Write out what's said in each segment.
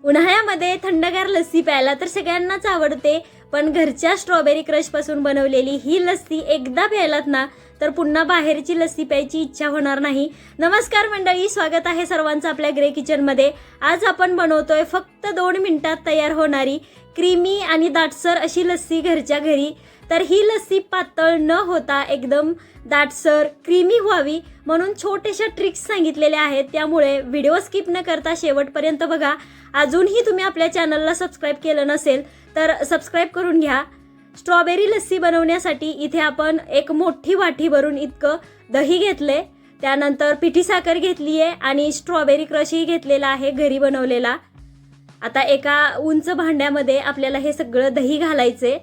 उन्हाळ्यामध्ये थंडगार लस्सी प्यायला तर सगळ्यांनाच आवडते, पण घरच्या स्ट्रॉबेरी क्रश पासून बनवलेली ही लस्सी एकदा प्यायलात ना तर पुन्हा बाहेरची लस्सी प्यायची इच्छा होणार नाही। नमस्कार मंडळी, स्वागत आहे सर्वांचं आपल्या ग्रे किचन मध्ये। आज आपण बनवतोय फक्त 2 मिनिटात तयार होणारी क्रीमी आणि दाटसर अशी लस्सी घरच्या घरी। तर ही लस्सी पातळ न होता एकदम दाटसर क्रीमी व्हावी म्हणून छोटेशा ट्रिक्स सांगितलेल्या आहेत, त्यामुळे व्हिडिओ स्किप न करता शेवटपर्यंत बघा। अजूनही तुम्ही आपल्या चॅनलला सबस्क्राइब केलं नसेल तर सबस्क्राइब करून घ्या। स्ट्रॉबेरी लस्सी बनवण्यासाठी इथे आपण एक मोठी वाटी भरून इतकं दही घेतले, त्यानंतर पिठी साखर घेतली आहे आणि स्ट्रॉबेरी क्रशही घेतलेला आहे घरी बनवलेला। आता एका उंच भांड्यामध्ये आपल्याला हे सगळं दही घालायचे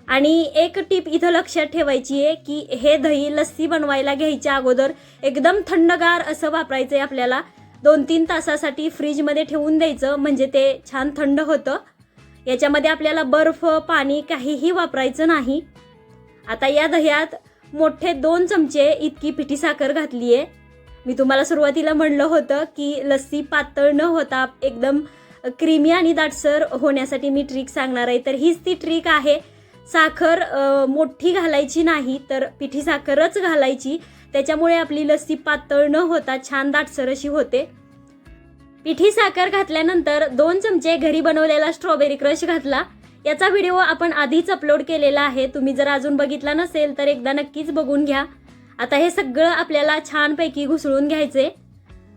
आणि एक टिप इथं लक्षात ठेवायची आहे की हे दही लस्सी बनवायला घ्यायच्या अगोदर एकदम थंडगार असं वापरायचंय आपल्याला। 2-3 तासासाठी फ्रीजमध्ये ठेवून द्यायचं, म्हणजे ते छान थंड होतं। याच्यामध्ये आपल्याला बर्फ पाणी काहीही वापरायचं नाही। आता या दह्यात मोठे 2 चमचे इतकी पिठी साखर घातली आहे। मी तुम्हाला सुरुवातीला म्हणलं होतं की लस्सी पातळ न होता एकदम क्रीमी आणि दाटसर होण्यासाठी मी ट्रिक सांगणार आहे, तर हीच ती ट्रिक आहे। साखर मोठी घालायची नाही तर पिठी साखरच घालायची, त्याच्यामुळे आपली लस्सी पातळ न होता छान दाटसर अशी होते। पिठी साखर घातल्यानंतर 2 चमचे घरी बनवलेला स्ट्रॉबेरी क्रश घातला। याचा व्हिडिओ आपण आधीच अपलोड केलेला आहे, तुम्ही जर अजून बघितला नसेल तर एकदा नक्कीच बघून घ्या। आता हे सगळं आपल्याला छानपैकी घुसळून घ्यायचे।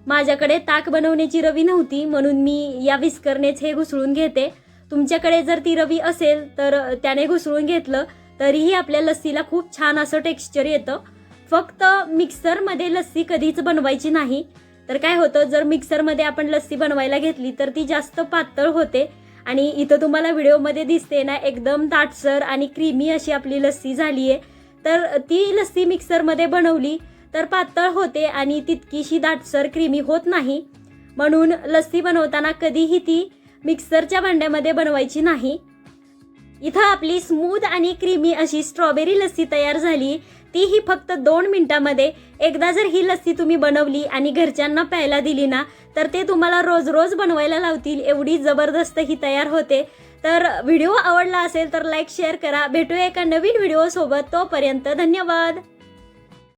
माझ्याकडे ताक बनवण्याची रवी नव्हती म्हणून मी या विस्करनेच हे घुसळून घेते। तुमच्याकडे जर ती रवी असेल तर त्याने घुसळून घेतलं तरीही आपल्या लस्सीला खूप छान असं टेक्स्चर येतं। फक्त मिक्सरमध्ये लस्सी कधीच बनवायची नाही, तर काय होतं जर मिक्सरमध्ये आपण लस्सी बनवायला घेतली तर ती जास्त पातळ होते आणि इथं तुम्हाला व्हिडिओमध्ये दिसते ना एकदम दाटसर आणि क्रीमी अशी आपली लस्सी झाली आहे। तर ती लस्सी मिक्सरमध्ये बनवली तर पातळ होते आणि तितकीशी दाटसर क्रीमी होत नाही, म्हणून लस्सी बनवताना कधीही ती मिक्सरच्या भांड्यामध्ये बनवायची नाही। इथं आपली स्मूथ आणि क्रीमी अशी स्ट्रॉबेरी लस्सी तयार झाली, तीही फक्त 2 मिनिटांमध्ये। एकदा जर ही लस्सी तुम्ही बनवली आणि घरच्यांना प्यायला दिली ना तर ते तुम्हाला रोज रोज बनवायला लावतील, एवढी जबरदस्त ही तयार होते। तर व्हिडिओ आवडला असेल तर लाईक शेअर करा। भेटूया एका नवीन व्हिडिओ सोबत, तोपर्यंत धन्यवाद।